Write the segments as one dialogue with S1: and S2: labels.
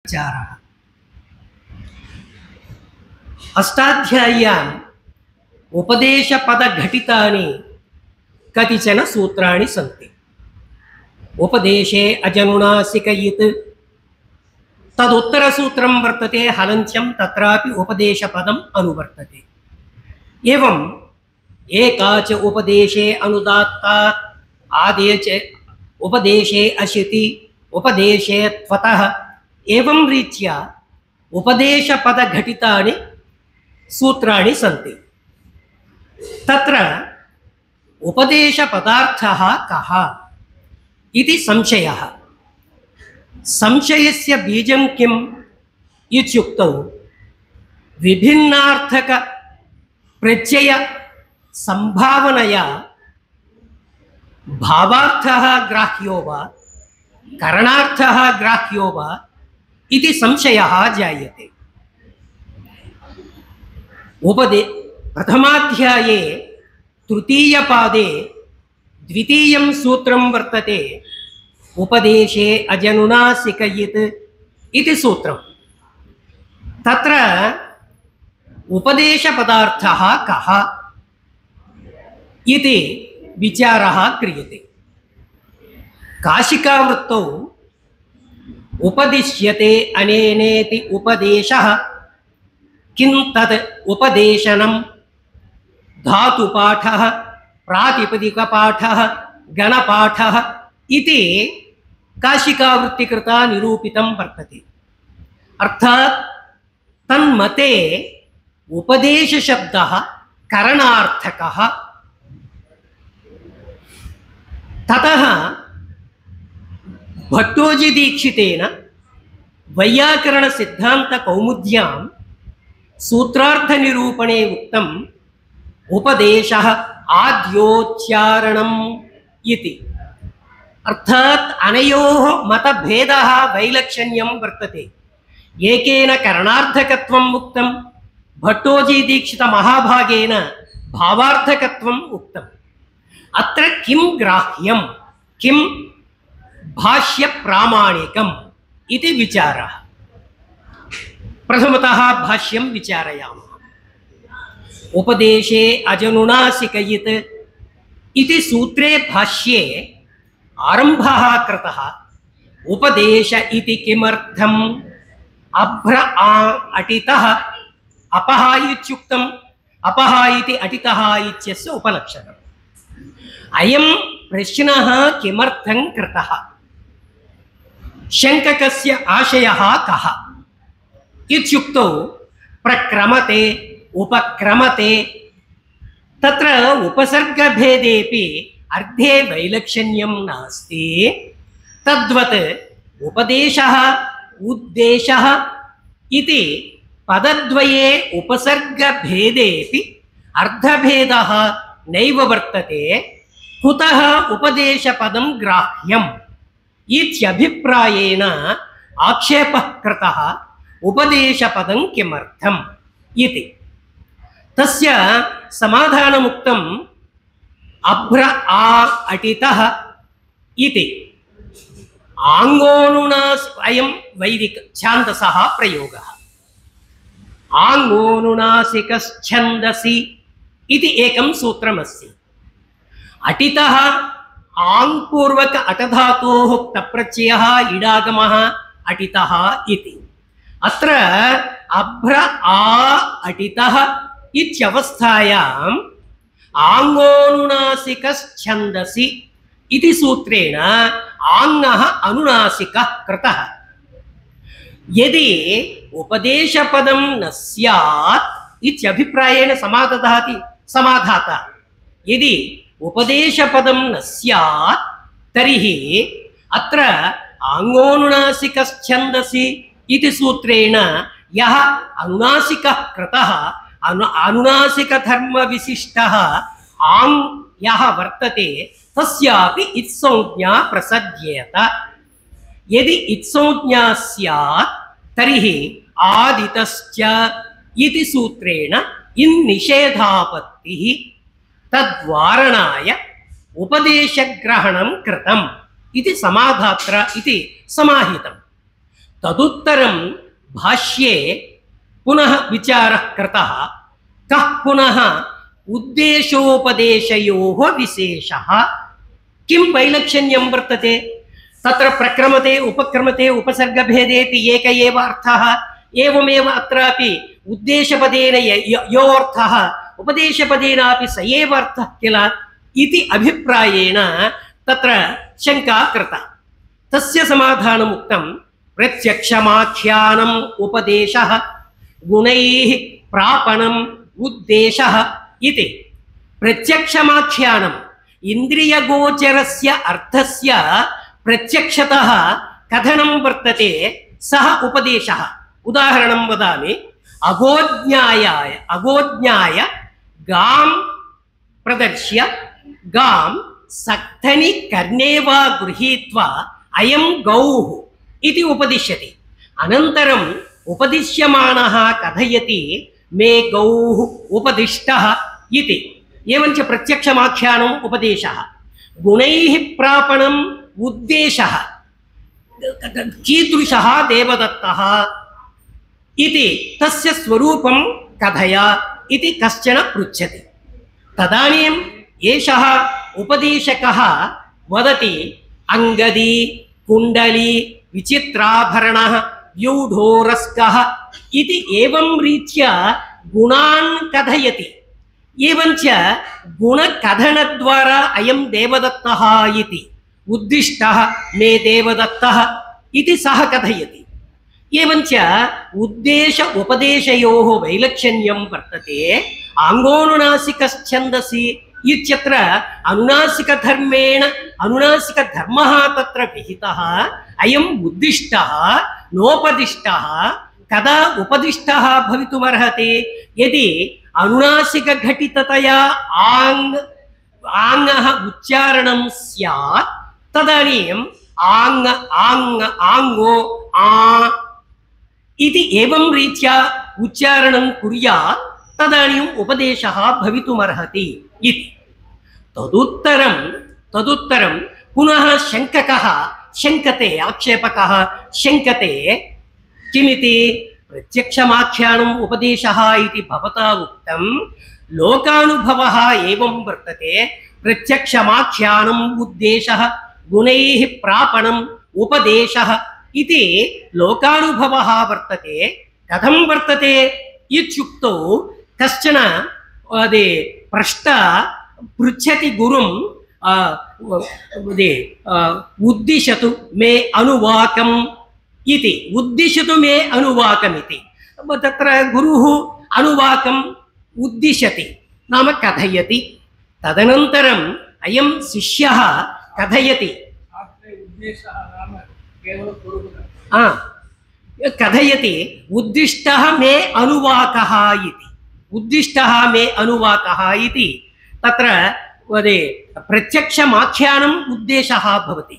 S1: विचारः। अष्टाध्याय्याम् उपदेशपदघटितानि कतिचन सूत्राणि सन्ति। उपदेशे अजनुनासिकयित् तदुत्तरसूत्रं वर्तते हलन्त्यं, तत्रापि उपदेशपदम् अनुवर्तते। एवम् एका च उपदेशे अनुदात्ता, आदे च उपदेशे अशिति, उपदेशे त्वतः, एवं रीत्या उपदेशपदघटितानि सूत्राणि सन्ति। तत्र उपदेशपदार्थः कः इति संशयः। संशयस्य बीजं किम् इत्युक्तौ विभिन्नार्थक प्रत्यय संभावनया भावार्थः ग्राह्यो वा करणार्थः ग्राह्यो वा इति संशयः जायते। प्रथमाध्याये तृतीयपादे द्वितीयं सूत्रं वर्तते, उपदेशे अजनुनासिकयित् इति सूत्रं। तत्र उपदेशपदार्थः कः इति विचारः क्रियते। काशिकावृत्तौ उपदिश्यते अनेनेति उपदेशः, किं तद् उपदेशनं, धातुपाठः, प्रातिपदिकपाठः, गणपाठः इति काशिकावृत्तिकृता निरूपितं वर्तते। अर्थात् तन्मते उपदेशशब्दः करणार्थकः। ततः भट्टोजीदीक्षितेन वैयाकरणसिद्धान्तकौमुद्यां सूत्रार्थनिरूपणे उक्तम् उपदेशः आद्योच्चारणम् इति। अर्थात् अनयोः मतभेदः वैलक्षण्यं वर्तते। एकेन करणार्थकत्वम् उक्तं, भट्टोजीदीक्षितमहाभागेन भावार्थकत्वम् उक्तम्। अत्र किं ग्राह्यं, किं भाष्यप्रामाणिकम् इति विचारः। प्रथमतः भाष्यं विचारयामः। उपदेशे अजनुनासिकयित् इति सूत्रे भाष्ये आरम्भः कृतः। उपदेश इति किमर्थम्, अभ्र अटितः अपः इत्युक्तम्, अपः इति अटितः इत्यस्य उपलक्षणम्। अयं प्रश्नः किमर्थं कृतः, शङ्ककस्य आशयः कः इत्युक्तौ प्रक्रमते उपक्रमते, तत्र उपसर्गभेदेपि अर्धे वैलक्षण्यं नास्ति। तद्वत् उपदेशः उद्देशः इति पदद्वये उपसर्गभेदेपि अर्धभेदः नैव वर्तते। कुतः उपदेशपदं ग्राह्यम् इत्यभिप्रायेण आक्षेपः कृतः, उपदेशपदं किमर्थम् इति। तस्य समाधानमुक्तम् अभ्र अटितः इति। आङ्गोनुनास् अयं वैदिक छान्दसः प्रयोगः। आङ्गोनुनासिकश्छन्दसि इति एकं सूत्रमस्ति। अटितः आङ्पूर्वक अटधातोः क्तप्रत्ययः इडागमः अटितः इति। अत्र अभ्र अटितः इत्यवस्थायाम् आङ्गोनुनासिकश्छन्दसि इति सूत्रेण आङ्गः अनुनासिकः कृतः। यदि उपदेशपदं न स्यात् इत्यभिप्रायेण समाधाता, यदि उपदेशपदं न स्यात् तर्हि अत्र आङ्गोनुनासिकश्छन्दसि इति सूत्रेण यः अनुनासिकः कृतः, अनुनासिकधर्मविशिष्टः आङ् यः वर्तते तस्यापि इत्संज्ञा प्रसज्येत। यदि इत्संज्ञा स्यात् तर्हि आदितश्च इति सूत्रेण इन्निषेधापत्तिः तद्वारणाय उपदेशग्रहणं कृतम् इति समाधात्र इति समाहितम्। तदुत्तरं भाष्ये पुनः विचारः कृतः कः पुनः उद्देशोपदेशयोः विशेषः किं वैलक्षण्यं वर्तते तत्र प्रक्रमते उपक्रमते उपसर्गभेदेपि एक एव अर्थः एवमेव अत्रापि उद्देशपदेन यो अर्थः उपदेशपदेनापि स एव अर्थः किल इति अभिप्रायेण तत्र शङ्का कृता तस्य समाधानम् उक्तं प्रत्यक्षमाख्यानम् उपदेशः गुणैः प्रापणम् उद्देशः इति प्रत्यक्षमाख्यानम् इन्द्रियगोचरस्य अर्थस्य प्रत्यक्षतः कथनं वर्तते सः उपदेशः उदाहरणं वदामि अगोज्ञाय गां प्रदर्श्य गां सक्थनि कर्णे वा गृहीत्वा अयं गौः इति उपदिश्यति अनन्तरम् उपदिश्यमानः कथयति मे गौः उपदिष्टः इति एवञ्च प्रत्यक्षमाख्यानम् उपदेशः गुणैः प्रापणम् उद्देशः कीदृशः देवदत्तः इति तस्य स्वरूपं कथय इति कश्चन पृच्छति तदानीम् एषः उपदेशकः वदति अंगदी कुण्डली विचित्राभरणः व्यूढोरस्कः इति एवं रीत्या गुणान् कथयति एवञ्च गुणकथनद्वारा अयं देवदत्तः इति उद्दिष्टः मे देवदत्तः इति सः कथयति एवञ्च उद्देश उपदेशयोः वैलक्षण्यं वर्तते आङ्गोनुनासिकश्छन्दसि इत्यत्र अनुनासिकधर्मेण अनुनासिकधर्मः तत्र विहितः अयम् उद्दिष्टः नोपदिष्टः कदा उपदिष्टः भवितुमर्हति यदि अनुनासिकघटिततया आङ्गः उच्चारणं स्यात् तदानीम् आङ्ग आङ्ग आङ्गो आ इति एवं रीत्या उच्चारणं कुर्यात् तदानीम् उपदेशः भवितुमर्हति इति तदुत्तरं पुनः शङ्ककः शङ्कते आक्षेपकः शङ्कते किमिति प्रत्यक्षमाख्यानम् उपदेशः इति भवता उक्तं लोकानुभवः एवं वर्तते प्रत्यक्षमाख्यानम् उद्देशः गुणैः प्रापणम् उपदेशः इति लोकानुभवः वर्तते कथं वर्तते इत्युक्तौ कश्चन पृच्छति गुरुं उद्दिशतु मे अनुवाकम् इति उद्दिशतु मे अनुवाकमिति तत्र गुरुः अनुवाकम् उद्दिशति नाम कथयति तदनन्तरम् अयं शिष्यः कथयति कथयति उद्दिष्टः मे अनुवाकः इति उद्दिष्टः मे अनुवाकः इति तत्र प्रत्यक्षमाख्यानम् उद्देशः भवति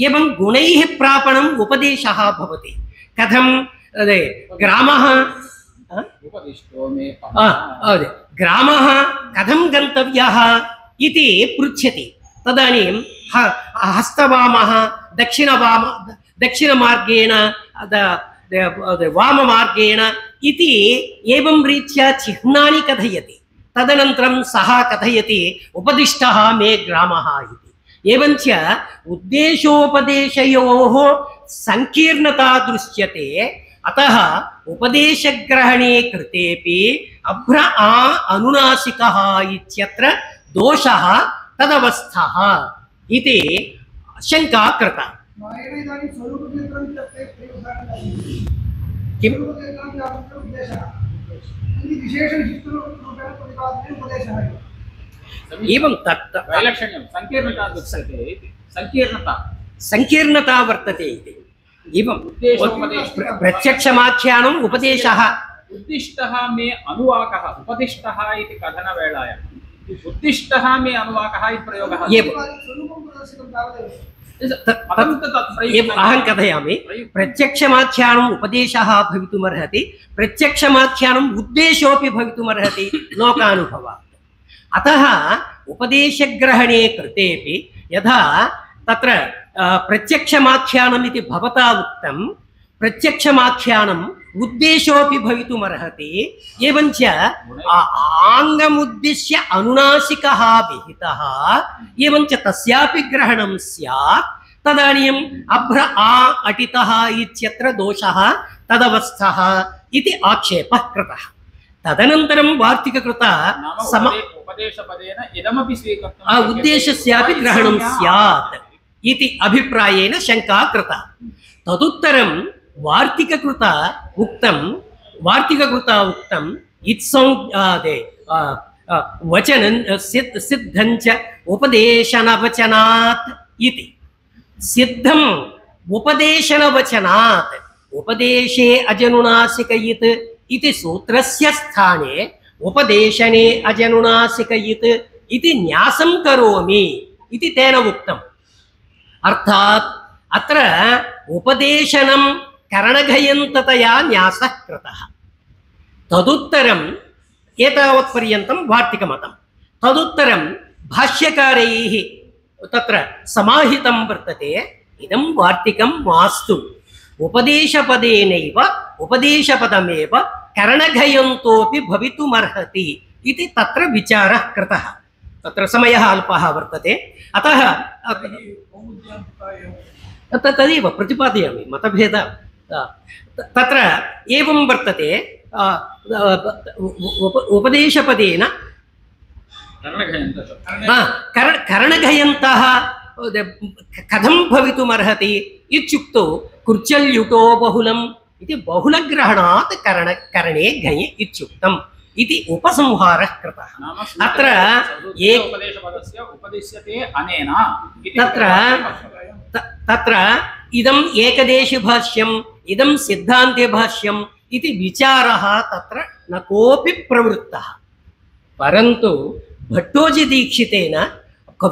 S1: एवं गुणैः प्रापणम् उपदेशः भवति कथं ग्रामः ग्रामः कथं गन्तव्यः इति पृच्छति तदानीं हस्तवामः दक्षिणमार्गेण वाममार्गेण इति एवं रीत्या चिह्नानि कथयति तदनन्तरं सः कथयति उपदिष्टः मे ग्रामः इति एवञ्च उद्देशोपदेशयोः संकीर्णता दृश्यते अतः उपदेशग्रहणे कृतेपि अभ्र अनुनासिकः इत्यत्र दोषः तदवस्थः इति शङ्का कृता किम् एवं तत् संकीर्णता वर्तते इति एवं प्रत्यक्षमाख्यानम् उपदेशः
S2: उद्दिष्टः मे अनुवाकः उपदिष्टः इति कथनवेलायाम् उद्दिष्टः मे अनुवाकः इति प्रयोगः
S1: अहं कथयामि प्रत्यक्षमाख्यानम् उपदेशः भवितुमर्हति प्रत्यक्षमाख्यानम् उद्देशोऽपि भवितुमर्हति लोकानुभवात् अतः उपदेशग्रहणे कृतेपि यथा तत्र प्रत्यक्षमाख्यानम् इति भवता उक्तं प्रत्यक्षमाख्यानम् उद्देशोऽपि भवितुमर्हति एवञ्च आङ्गमुद्दिश्य अनुनासिकः विहितः एवञ्च तस्यापि ग्रहणं स्यात् तदानीम् अभ्र आ अटितः इत्यत्र दोषः तदवस्थः इति आक्षेपः कृतः। तदनन्तरं वार्तिककृता
S2: उपदेशपदेन इदमपि स्वीकर्तुम्
S1: उद्देशस्यापि ग्रहणं स्यात् इति अभिप्रायेण शङ्का कृता। तदुत्तरं वार्तिककृता उक्तं इत्सं वचनं सिद्धञ्च उपदेशनवचनात् इति। सिद्धम् उपदेशनवचनात् उपदेशे अजनुनासिकयित् इति सूत्रस्य स्थाने उपदेशने अजनुनासिकयित् इति न्यासं करोमि इति तेन उक्तम्। अर्थात् अत्र उपदेशनं करणघयन्ततया न्यासः कृतः। तदुत्तरम् एतावत्पर्यन्तं वार्तिकमतं। तदुत्तरं भाष्यकारैः तत्र समाहितं वर्तते इदं वार्तिकं मास्तु उपदेशपदेनैव उपदेशपदमेव करणघयन्तोऽपि भवितुमर्हति इति तत्र विचारः कृतः। तत्र समयः अल्पः वर्तते अतः तदेव प्रतिपादयामि मतभेदः तत्र एवं वर्तते उपदेशपदेन करणघयन्तः कथं भवितुमर्हति इत्युक्तौ कुर्चल्युटो बहुलम् इति बहुलग्रहणात् करणे घञ् इत्युक्तम् इति उपसंहारः कृतः। अत्र तत्र इदम् एकदेशभाष्यम् इदं सिद्धान्त्यभाष्यम् इति विचारः तत्र न कोऽपि प्रवृत्तः। परन्तु भट्टोजीदीक्षितेन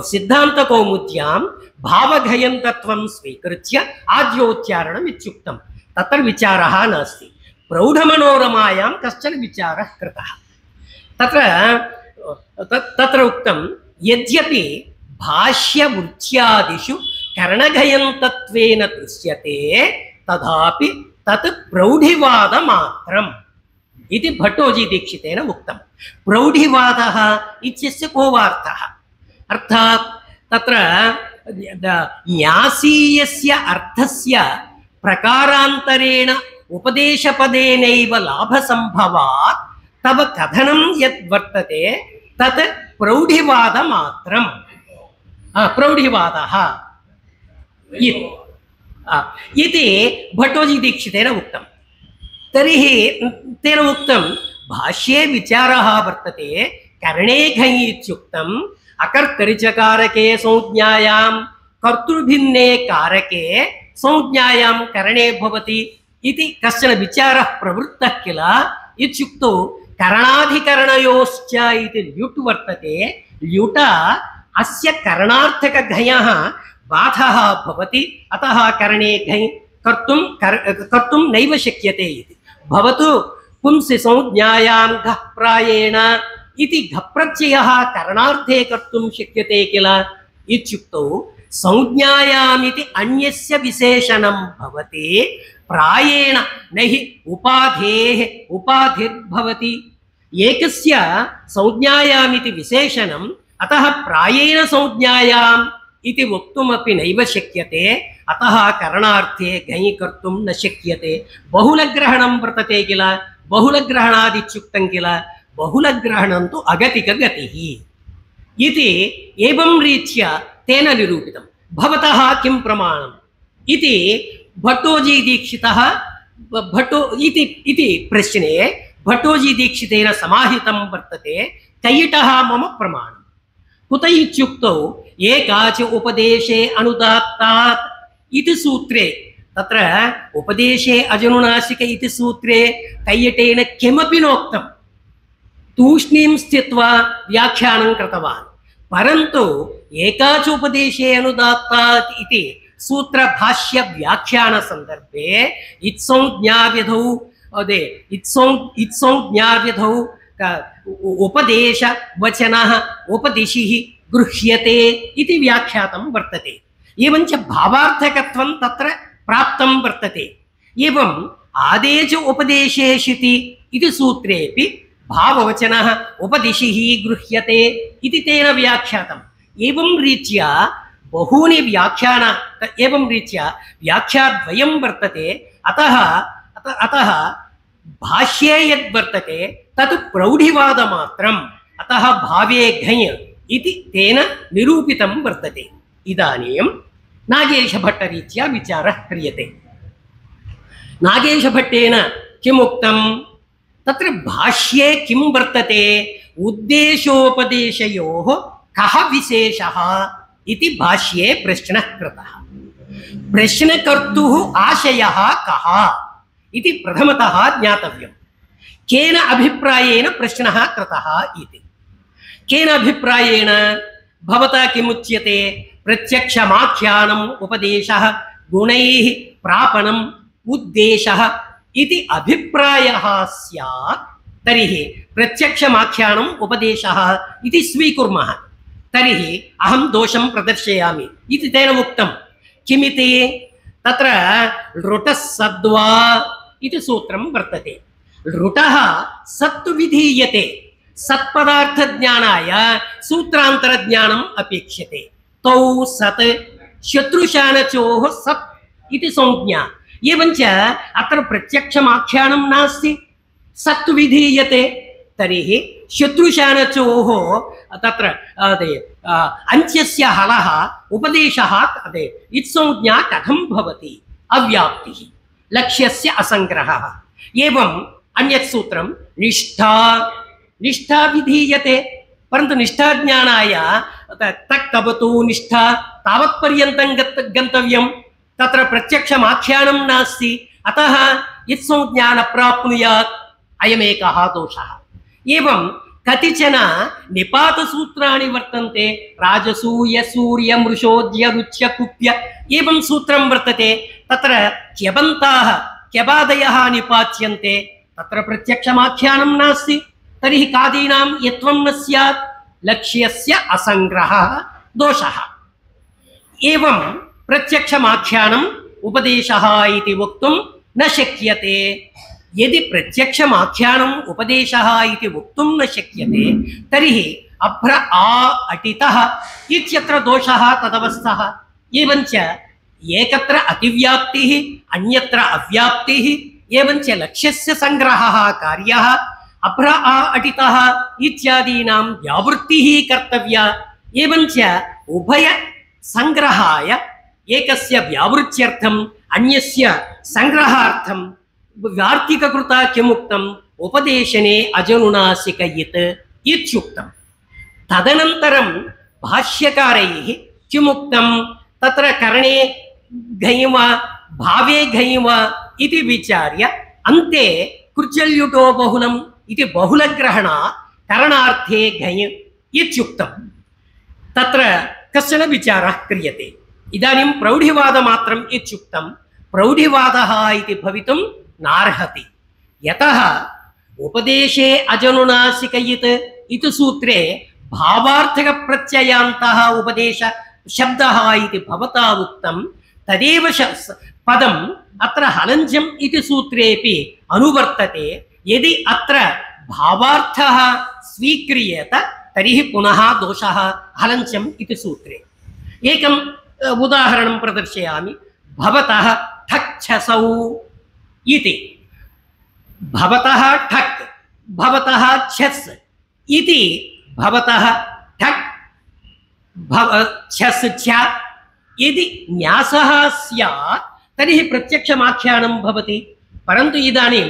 S1: सिद्धान्तकौमुद्यां भावघयन्तत्वं स्वीकृत्य आद्योच्चारणम् इत्युक्तं। तत्र विचारः नास्ति। प्रौढमनोरमायां कश्चन विचारः कृतः। तत्र उक्तं यद्यपि भाष्यवृत्त्यादिषु करणघयन्तत्वेन दृश्यते तथापि तत् प्रौढिवादमात्रम् इति भट्टोजीदीक्षितेन उक्तं। प्रौढिवादः इत्यस्य को वार्थः? अर्थात् तत्र न्यासीयस्य अर्थस्य प्रकारान्तरेण उपदेशपदेनैव लाभसम्भवात् तव कथनं यद् वर्तते तत् प्रौढिवादमात्रम् प्रौढिवादः इति भट्टोजीदीक्षितेन उक्तं। तर्हि तेन उक्तं भाष्ये विचारः वर्तते करणे घञ् इत्युक्तम् अकर्तरिचकारके संज्ञायां कर्तृभिन्ने कारके संज्ञायां करणे भवति इति कश्चन विचारः प्रवृत्तः किल इत्युक्तौ करणाधिकरणयोश्च इति ल्युट् वर्तते। ल्युट अस्य करणार्थकघञः बाधः भवति अतः करणे घञ् कर्तुं नैव शक्यते इति। भवतु पुंसि संज्ञायां घः प्रायेण इति घप्रत्ययः करणार्थे कर्तुं शक्यते किल इत्युक्तौ संज्ञायामिति अन्यस्य विशेषणं भवति प्रायेण न हि उपाधेः उपाधिर्भवति। एकस्य संज्ञायामिति विशेषणम् अतः प्रायेण संज्ञायाम् इति वक्तुमपि नैव शक्यते अतः करणार्थे घञ् कर्तुं न शक्यते। बहुलग्रहणं वर्तते किल बहुलग्रहणादित्युक्तं किल बहुलग्रहणं तु अगतिकगतिः इति एवं रीत्या तेन निरूपितं। भवतः किं प्रमाणम् इति भट्टोजीदीक्षितः इति प्रश्ने भट्टोजीदीक्षितेन समाहितं वर्तते कैयटः मम प्रमाणम् कुत इत्युक्तौ एकाच उपदेशे अनुदात्तात् इति सूत्रे तत्र उपदेशे अजनुनासिक इति सूत्रे कैयटेन किमपि नोक्तं तूष्णीं स्थित्वा व्याख्यानं कृतवान्। परन्तु एकाचोपदेशे अनुदात्तात् इति सूत्रभाष्य व्याख्यान संदर्भे इत्संज्ञाविधौ इत्संज्ञाविधौ उपदेश वचनः उपदिशिः गृह्यते इति व्याख्यातं वर्तते। एवञ्च भावार्थकत्वं तत्र प्राप्तं वर्तते। एवम् आदेश उपदेशेषिति इति सूत्रेऽपि भाववचनः उपदिशिः गृह्यते इति तेन व्याख्यातम्। एवं रीत्या बहूनि व्याख्यान एवं रीत्या व्याख्याद्वयं वर्तते। अतः भाष्ये यद् वर्तते तत् प्रौढिवादमात्रम्। अतः भावे घञ् इति तेन निरूपितं वर्तते। इदानीं नागेशभट्टरीत्या विचारः क्रियते। नागेशभट्टेन किमुक्तं? तत्र भाष्ये किं वर्तते? उद्देशोपदेशयोः कः विशेषः इति भाष्ये प्रश्नः कृतः। प्रश्नकर्तुः आशयः कः इति प्रथमतः ज्ञातव्यं। केन अभिप्रायेण प्रश्नः कृतः इति। केन अभिप्रायेण? भवता किमुच्यते? प्रत्यक्षमाख्यानम् उपदेशः गुणैः प्रापणम् उद्देशः इति अभिप्रायः स्यात् तर्हि प्रत्यक्षमाख्यानम् उपदेशः इति स्वीकुर्मः। तर्हि अहं दोषं प्रदर्शयामि इति तेन उक्तं। किमिति? तत्र लृटः सद्वा इति सूत्रं वर्तते। लृटः सत् विधीयते। सत्पदार्थज्ञानाय सूत्रान्तरज्ञानम् अपेक्ष्यते। तौ सत् शत्रुशानचोः सत् इति संज्ञा। एवञ्च अत्र प्रत्यक्षमाख्यानं नास्ति, सत् विधीयते। तर्हि शत्रुशानचोः तत्र अन्त्यस्य हलः उपदेशः इत्संज्ञा कथं भवति? अव्याप्तिः, लक्ष्यस्य असङ्ग्रहः। एवम् अन्यत् सूत्रं निष्ठा। निष्ठा विधीयते, परन्तु निष्ठाज्ञानाय तक्तवतु निष्ठा तावत्पर्यन्तं गन्तव्यं। तत्र प्रत्यक्षमाख्यानं नास्ति, अतः इत्संज्ञा न प्राप्नुयात्। अयमेकः दोषः। एवं कतिचन निपातसूत्राणि वर्तन्ते। राजसूय सूर्य मृषोद्य रुच्य कुप्य एवं सूत्रं वर्तते। तत्र क्यबन्ताः क्यबादयः निपाच्यन्ते, तत्र प्रत्यक्षमाख्यानं नास्ति। तर्हि कादीनां यत्वं न स्यात्, लक्ष्यस्य असङ्ग्रहः दोषः। एवं प्रत्यक्षमाख्यानम् उपदेशः इति वक्तुं न शक्यते। यदि प्रत्यक्षमाख्यानम् उपदेशः इति वक्तुं न शक्यते तर्हि अभ्र आ अटितः इत्यत्र दोषः तदवस्थः। एवञ्च एकत्र अतिव्याप्तिः अन्यत्र अव्याप्तिः, एवञ्च लक्ष्यस्य सङ्ग्रहः कार्यः। अभ्र आ अटितः इत्यादीनां व्यावृत्तिः कर्तव्या। एवञ्च उभय सङ्ग्रहाय एकस्य व्यावृत्त्यर्थम् अन्यस्य सङ्ग्रहार्थं वार्तिककृता किमुक्तम्? उपदेशने अजनुनासिकयित् इत्युक्तं। तदनन्तरं भाष्यकारैः किमुक्तं? तत्र करणे घञ् भावे घञ् इति विचार्य अन्ते कुर्चल्युटो बहुलम् इति बहुलग्रहणा करणार्थे घञ् इत्युक्तं। तत्र कश्चन विचारः क्रियते। इदानीं प्रौढिवादमात्रम् इत्युक्तं। प्रौढिवादः इति भवितुं नार्हति। यतः उपदेशे अजनुनासिकयित् इति सूत्रे भावार्थकप्रत्ययान्तः उपदेश शब्दः इति भवता उक्तं। तदेव पदम् अत्र हलञ्जम् इति सूत्रेऽपि अनुवर्तते। यदि अत्र भावार्थः स्वीक्रियेत तर्हि पुनः दोषः हलञ्चम् इति सूत्रे। एकम् उदाहरणं प्रदर्शयामि। भवतः ठक् छसौ इति। भवतः ठक् भवतः छस् इति भवतः ठक् छस् छ यदि न्यासः स्यात् तर्हि प्रत्यक्षमाख्यानं भवति। परन्तु इदानीं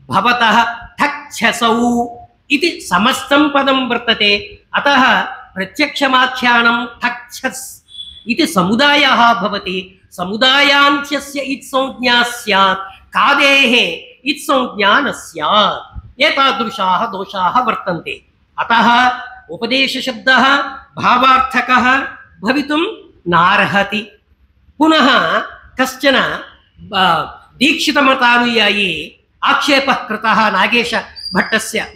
S1: भवतः ठक् छसौ इति समस्तं पदं वर्तते। अतः प्रत्यक्षमाख्यानं ठक् छस् इति समुदायः भवति। समुदायान्त्यस्य इत्संज्ञा स्यात्, कादेः इत्संज्ञा न स्यात्। एतादृशाः दोषाः वर्तन्ते। अतः उपदेशशब्दः भावार्थकः भवितुं नार्हति। पुनः कश्चन दीक्षितमतानुयायी आक्षेपः कृतः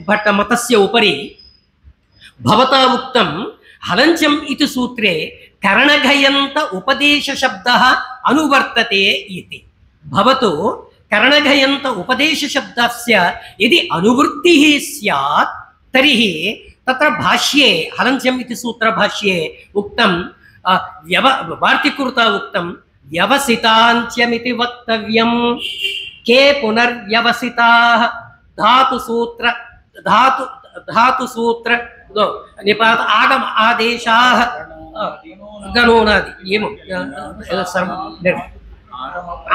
S1: भट्टमतस्य उपरि। भवता उक्तं हलञ्चम् इति सूत्रे करणघयन्त उपदेशशब्दः अनुवर्तते इति। भवतु करणघयन्त उपदेशशब्दस्य यदि अनुवृत्तिः स्यात् तर्हि तत्र भाष्ये हलन्त्यम् इति सूत्रभाष्ये उक्तं वार्तिकृता उक्तं व्यवसितान्त्यमिति वक्तव्यं। के पुनर्व्यवसिताः धातुसूत्र निपात आगम आदेशाः गणोनादि एवं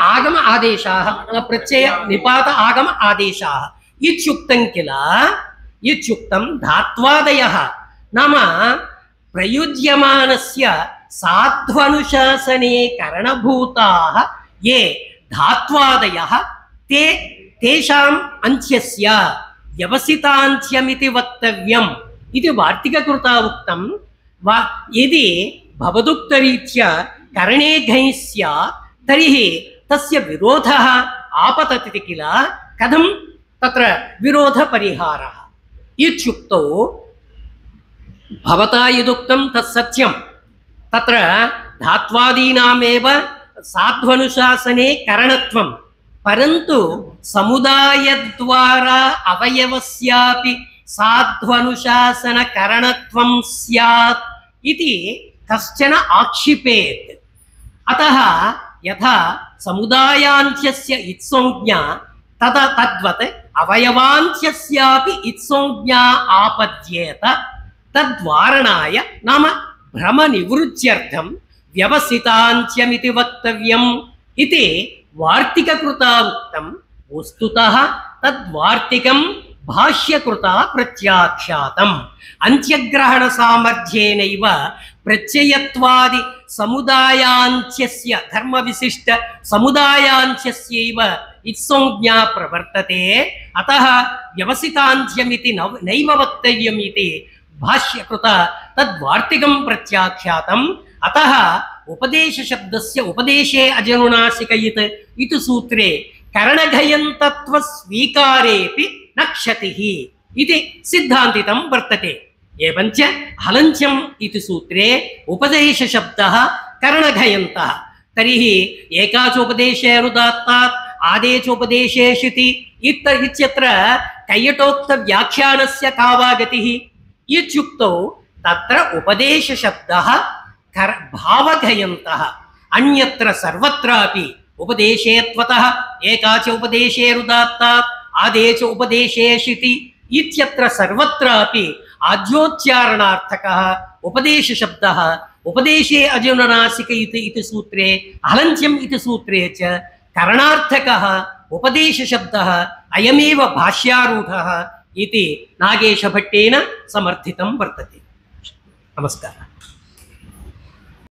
S1: आगम आदेशाः प्रत्यय निपात आगम आदेशाः इत्युक्तं किल। इत्युक्तं धात्वादयः नाम प्रयुज्यमानस्य साध्वनुशासने करणभूताः ये धात्वादयः ते तेषाम् अन्त्यस्य व्यवसितान्त्यमिति वक्तव्यम् इति वार्तिककृता उक्तं। यदि भवदुक्तरीत्या करणे घञ् स्यात् तर्हि तस्य विरोधः आपतति किल। कथं तत्र विरोधपरिहारः इत्युक्तौ भवता यदुक्तं तत्सत्यं। तत्र धात्वादीनामेव साध्वनुशासने करणत्वं, परन्तु समुदायद्वारा अवयवस्यापि साध्वनुशासनकरणत्वं स्यात् इति कश्चन आक्षिपेत्। अतः यथा समुदायान्त्यस्य इत्संज्ञा तद्वत् अवयवान्त्यस्यापि इत्संज्ञा आपद्येत। तद्वारणाय नाम भ्रमनिवृत्त्यर्थं व्यवसितान्त्यमिति वक्तव्यम् इति वार्तिककृता उक्तं। वस्तुतः तद्वार्तिकं भाष्यकृता प्रत्याख्यातम्। अन्त्यग्रहणसामर्थ्येनैव प्रत्ययत्वादि समुदायान्त्यस्य धर्मविशिष्ट समुदायान्त्यस्यैव इत्संज्ञा प्रवर्तते। अतः व्यवसितान्त्यमिति नैव वक्तव्यम् इति भाष्यकृता तद्वार्तिकं प्रत्याख्यातम्। अतः उपदेशशब्दस्य उपदेशे अजनुनासिकयित् इति सूत्रे करणघयन्तत्वस्वीकारेऽपि न क्षतिः इति सिद्धान्तितं वर्तते। एवञ्च हलन्त्यम् इति सूत्रे उपदेशशब्दः करणघयन्तः। तर्हि एकाचोपदेशेरुदात्तात् आदेचोपदेशेषिति इत्यत्र कैयटोक्तव्याख्यानस्य का वा गतिः इत्युक्तौ तत्र उपदेशशब्दः भावघयन्तः। अन्यत्र सर्वत्रापि उपदेशेत्वतः एकाच उपदेशेरुदात्तात् आदेच उपदेशेषिति इत्यत्र सर्वत्रापि आद्योच्चारणार्थकः उपदेशशब्दः उपदेशे अजनुनासिक इति सूत्रे हलन्त्यम् इति सूत्रे च करणार्थकः उपदेशशब्दः अयमेव भाष्यारूढः इति नागेशभट्टेन समर्थितं वर्तते। नमस्कारः।